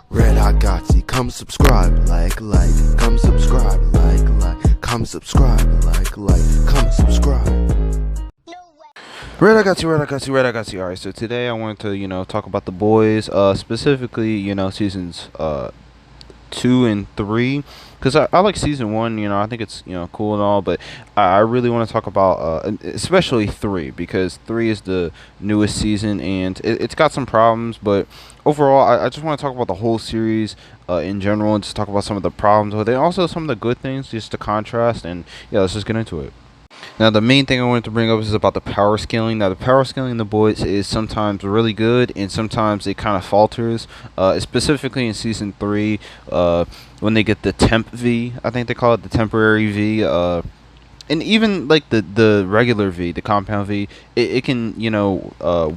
Red Hot Gotsy, come subscribe, like, come subscribe, like, come subscribe, like, come subscribe. Red Hot Gotsy, Red Hot Gotsy, Red Hot Gotsy. Alright, so today I wanted to, talk about The Boys, specifically, seasons, 2 and 3, because I like season 1. I think it's cool and all, but I really want to talk about especially 3, because 3 is the newest season and it's got some problems, but overall I just want to talk about the whole series in general, and just talk about some of the problems with it, also some of the good things, just to contrast. And yeah, let's just get into it. Now, the main thing I wanted to bring up is about the power scaling. Now, the power scaling in The Boys is sometimes really good, and sometimes it kind of falters. Specifically in Season 3, when they get the temp V, I think they call it the temporary V, and even like the regular V, the compound V, it can,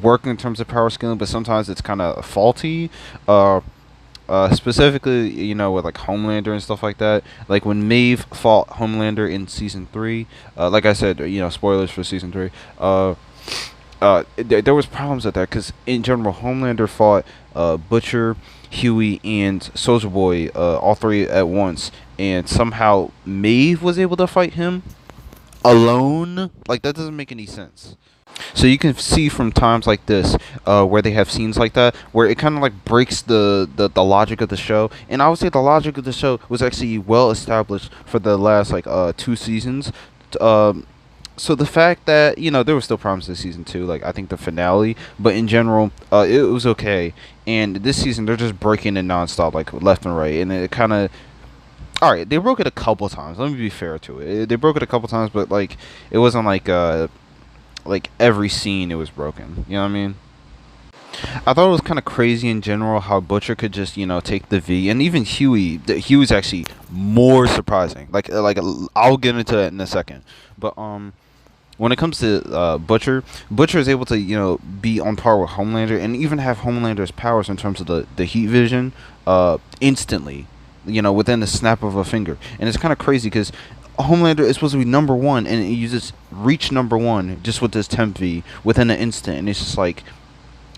work in terms of power scaling, but sometimes it's kind of faulty. Specifically, with like Homelander and stuff like that. Like when Maeve fought Homelander in season 3, like I said, spoilers for season 3. There was problems with that, because in general, Homelander fought Butcher, Huey, and Soulja Boy, all 3 at once, and somehow Maeve was able to fight him alone. Like, that doesn't make any sense. So you can see from times like this, where they have scenes like that, where it kind of like breaks the logic of the show. And I would say the logic of the show was actually well established for the last 2 seasons. So the fact that there were still problems in season 2, like I think the finale, but in general, it was okay. And this season they're just breaking it nonstop, like left and right, and it kind of. Alright, they broke it a couple times. Let me be fair to it. They broke it a couple times, but like it wasn't like every scene it was broken. You know what I mean? I thought it was kind of crazy in general how Butcher could just take the V, and even Huey. Huey's actually more surprising. Like I'll get into that in a second. But when it comes to Butcher is able to be on par with Homelander, and even have Homelander's powers in terms of the heat vision instantly, within the snap of a finger. And it's kind of crazy because Homelander is supposed to be number 1, and he uses reach number 1 just with this temp V within an instant, and it's just like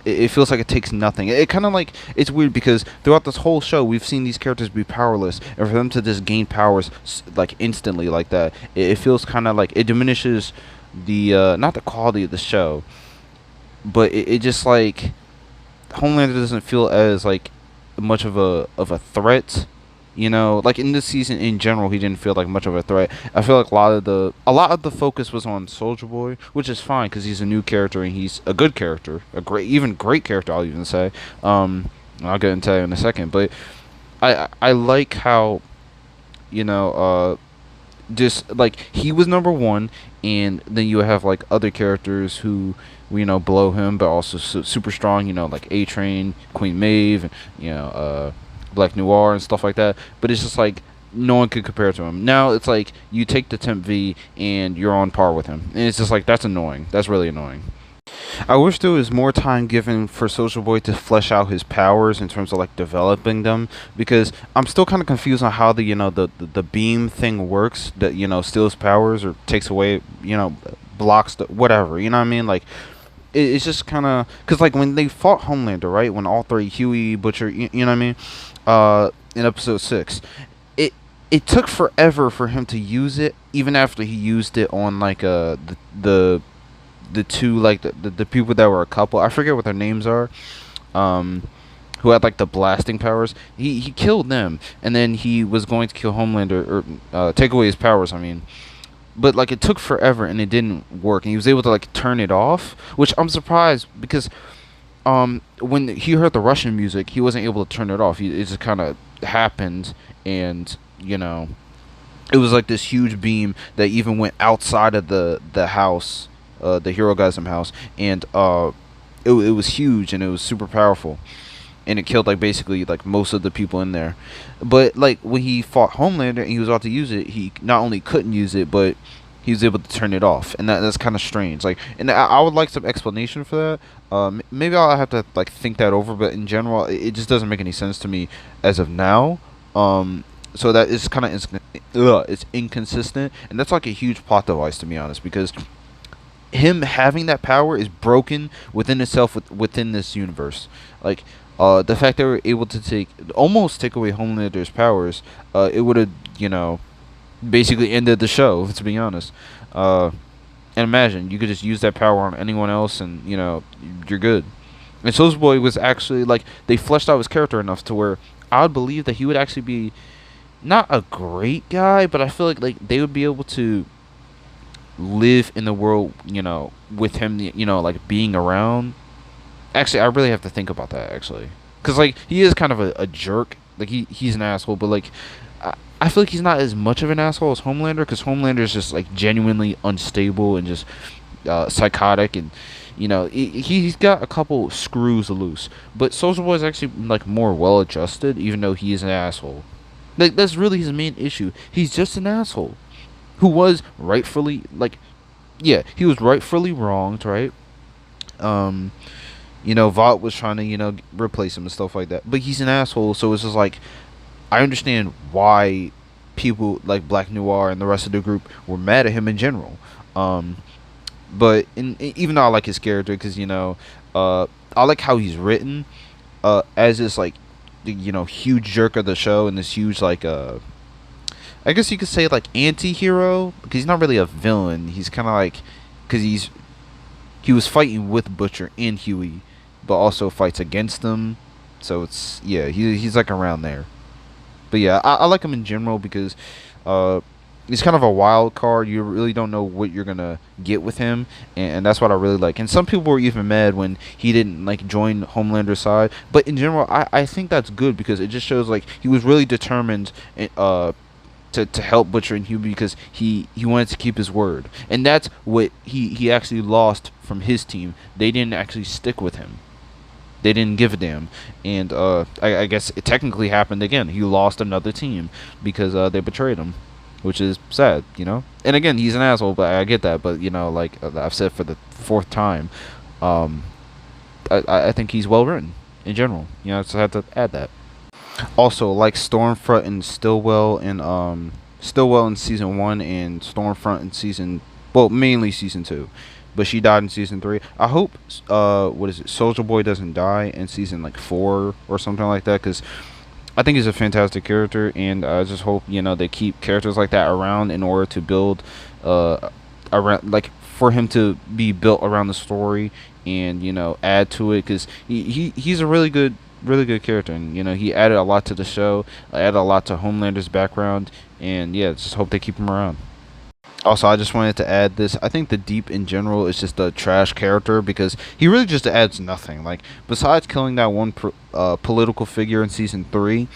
it feels like it takes nothing. It kind of like, it's weird because throughout this whole show we've seen these characters be powerless, and for them to just gain powers like instantly like that, it feels kind of like it diminishes the not the quality of the show, but it just like Homelander doesn't feel as like much of a threat. Like in this season in general, he didn't feel like much of a threat. I feel like a lot of the focus was on Soulja Boy, which is fine because he's a new character and he's a good character, great character, I'll even say. I'll get into that in a second, but I like how just like he was number 1, and then you have like other characters who below him, but also super strong. Like A-Train, Queen Maeve, and Black Noir and stuff like that, but it's just like no one could compare to him. Now it's like you take the temp V and you're on par with him, and it's just like that's annoying. That's really annoying. I wish there was more time given for Soulja Boy to flesh out his powers in terms of like developing them, because I'm still kind of confused on how the beam thing works, that steals powers or takes away, blocks whatever, you know what I mean? Like it's just kind of, because like when they fought Homelander, right, when all 3, Huey, Butcher, you know what I mean, in episode 6, it took forever for him to use it, even after he used it on like the 2, like the people that were a couple, I forget what their names are, who had like the blasting powers. He killed them, and then he was going to kill Homelander, or take away his powers, I mean. But like it took forever and it didn't work, and he was able to like turn it off, which I'm surprised, because when he heard the Russian music, he wasn't able to turn it off. It just kind of happened, and it was like this huge beam that even went outside of the house, the Herogasm house, and it was huge, and it was super powerful, and it killed like basically like most of the people in there. But like when he fought Homelander and he was about to use it, he not only couldn't use it, but he was able to turn it off, and that's kind of strange. Like, and I would like some explanation for that. Maybe I'll have to like think that over, but in general, it just doesn't make any sense to me as of now. So that is kind of it's inconsistent, and that's like a huge plot device, to be honest, because him having that power is broken within itself, within this universe. Like The fact they were able to almost take away Homelander's powers, it would have, basically ended the show. To be honest, uh, and imagine you could just use that power on anyone else, and you're good. And Soulja Boy was actually like they fleshed out his character enough to where I would believe that he would actually be not a great guy, but I feel like they would be able to live in the world, with him, like being around. Actually, I really have to think about that actually, because like he is kind of a jerk. Like he's an asshole, but like I feel like he's not as much of an asshole as Homelander, because Homelander is just like genuinely unstable and just psychotic, and he's got a couple screws loose. But Soulja Boy is actually like more well adjusted, even though he is an asshole. Like that's really his main issue. He's just an asshole who was rightfully like, yeah, he was rightfully wronged, right? Um, Vought was trying to replace him and stuff like that, but he's an asshole. So it's just like I understand why people like Black Noir and the rest of the group were mad at him in general. Um, but even though I like his character, because I like how he's written, as this like the, huge jerk of the show, and this huge like I guess you could say like anti-hero, because he's not really a villain. He's kind of like, because he was fighting with Butcher and Huey, but also fights against them. So it's, yeah, he's like around there. But yeah, I like him in general because uh, he's kind of a wild card. You really don't know what you're gonna get with him, and that's what I really like. And some people were even mad when he didn't like join Homelander's side. But in general, I think that's good, because it just shows like he was really determined. To help Butcher and Huey, because he wanted to keep his word, and that's what he actually lost from his team. They didn't actually stick with him. They didn't give a damn, and I guess it technically happened again. He lost another team because they betrayed him, which is sad, And again, he's an asshole, but I get that. But like I've said for the fourth time, um, I think he's well written in general. So I had to add that. Also, like Stormfront and Stillwell in season one, and Stormfront in mainly season two, but she died in season three. I hope what is it, Soldier Boy doesn't die in season like four or something like that, because I think he's a fantastic character, and I just hope they keep characters like that around in order to build around, like for him to be built around the story, and add to it, because he's a really good character, and he added a lot to the show, added a lot to Homelander's background, and yeah, just hope they keep him around. Also, I just wanted to add this. I think the Deep in general is just a trash character, because he really just adds nothing. Like, besides killing that one political figure in season three,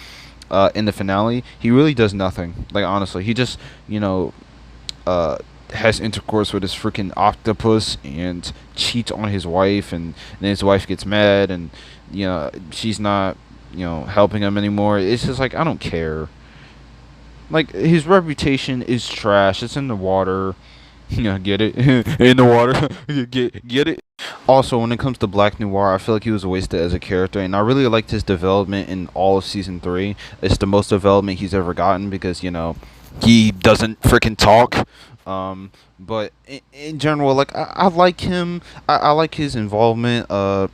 in the finale, he really does nothing. Like, honestly, he just uh, has intercourse with his freaking octopus and cheats on his wife, and then his wife gets mad, and she's not helping him anymore. It's just like, I don't care. Like, his reputation is trash. It's in the water. Get it? In the water. Get it? Also, when it comes to Black Noir, I feel like he was wasted as a character, and I really liked his development in all of season three. It's the most development he's ever gotten, because he doesn't freaking talk. But in general, like I like him. I like his involvement. I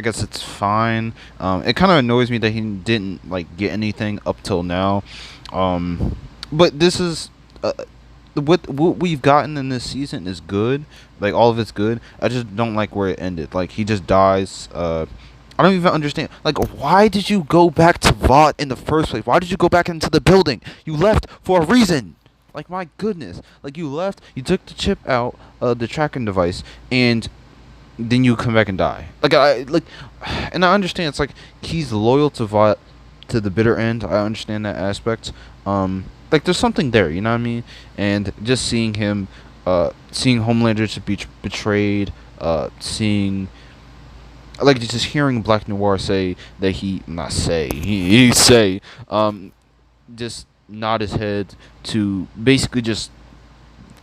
guess it's fine. It kind of annoys me that he didn't like get anything up till now. But this is what we've gotten in this season is good. Like, all of it's good. I just don't like where it ended. Like, he just dies. I don't even understand. Like, why did you go back to Vought in the first place? Why did you go back into the building? You left for a reason. Like, my goodness. Like, you left. You took the chip out, the tracking device, and then you come back and die. And I understand. It's like he's loyal to Vought to the bitter end. I understand that aspect. Like, there's something there, you know what I mean? And just seeing him, seeing Homelander to be betrayed, seeing, like, just hearing Black Noir say that he say, just nod his head to basically just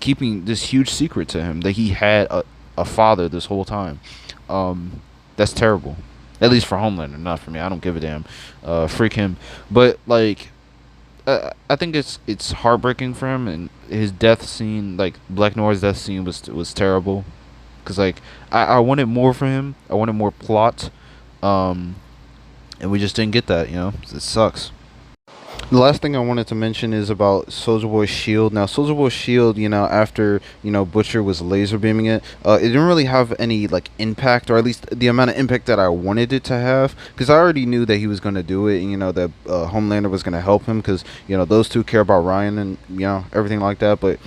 keeping this huge secret to him that he had a father this whole time. That's terrible. At least for Homelander, not for me. I don't give a damn. Freak him. But like, I think it's heartbreaking for him, and his death scene, like Black Noir's death scene, was terrible. Cause like I wanted more for him. I wanted more plot. and we just didn't get that. It sucks. The last thing I wanted to mention is about Soulja Boy's shield. Now, Soulja Boy's shield, after Butcher was laser beaming it, it didn't really have any like impact, or at least the amount of impact that I wanted it to have, because I already knew that he was going to do it, and that Homelander was going to help him, because those two care about Ryan and everything like that. But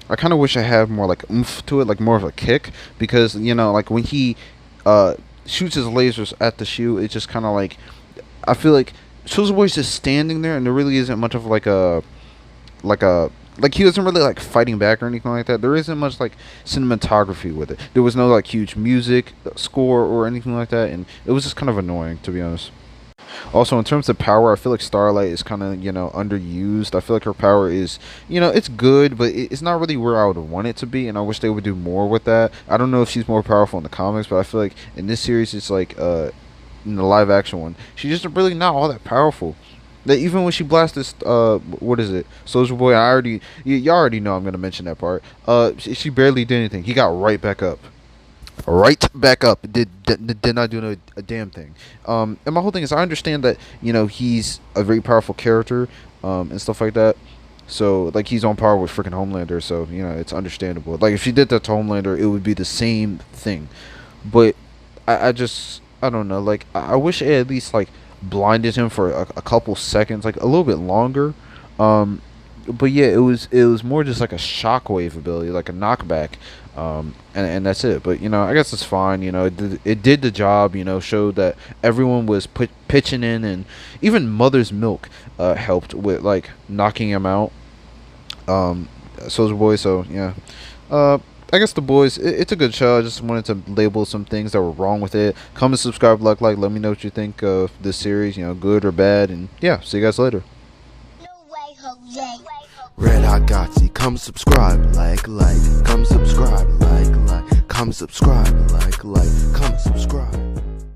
I kind of wish I had more like oomph to it, like more of a kick, because like when he shoots his lasers at the shield, it's just kind of like, I feel like Soulja Boy's just standing there, and there really isn't much of like he wasn't really like fighting back or anything like that. There isn't much like cinematography with it. There was no like huge music score or anything like that, and it was just kind of annoying, to be honest. Also, in terms of power, I feel like Starlight is kind of underused. I feel like her power is it's good, but it's not really where I would want it to be, and I wish they would do more with that. I don't know if she's more powerful in the comics, but I feel like in this series it's like in the live action one, she's just really not all that powerful. That even when she blasted, what is it, Soulja Boy? Y'all already know I'm gonna mention that part. She barely did anything. He got right back up, right back up. Did not do a damn thing. And my whole thing is, I understand that he's a very powerful character, and stuff like that. So like he's on par with freaking Homelander. So it's understandable. Like if she did that to Homelander, it would be the same thing. But I don't know. Like I wish it at least like blinded him for a couple seconds, like a little bit longer. But yeah, it was more just like a shockwave ability, like a knockback. And that's it. But I guess it's fine. It did the job. Showed that everyone was pitching in, and even Mother's Milk helped with like knocking him out. Soulja Boy. So yeah. I guess The Boys, it's a good show. I just wanted to label some things that were wrong with it. Comment, subscribe, like. Let me know what you think of this series, good or bad. And yeah, see you guys later. Red Hot Gotsy, come subscribe, like, come subscribe, like, come subscribe, like, come subscribe.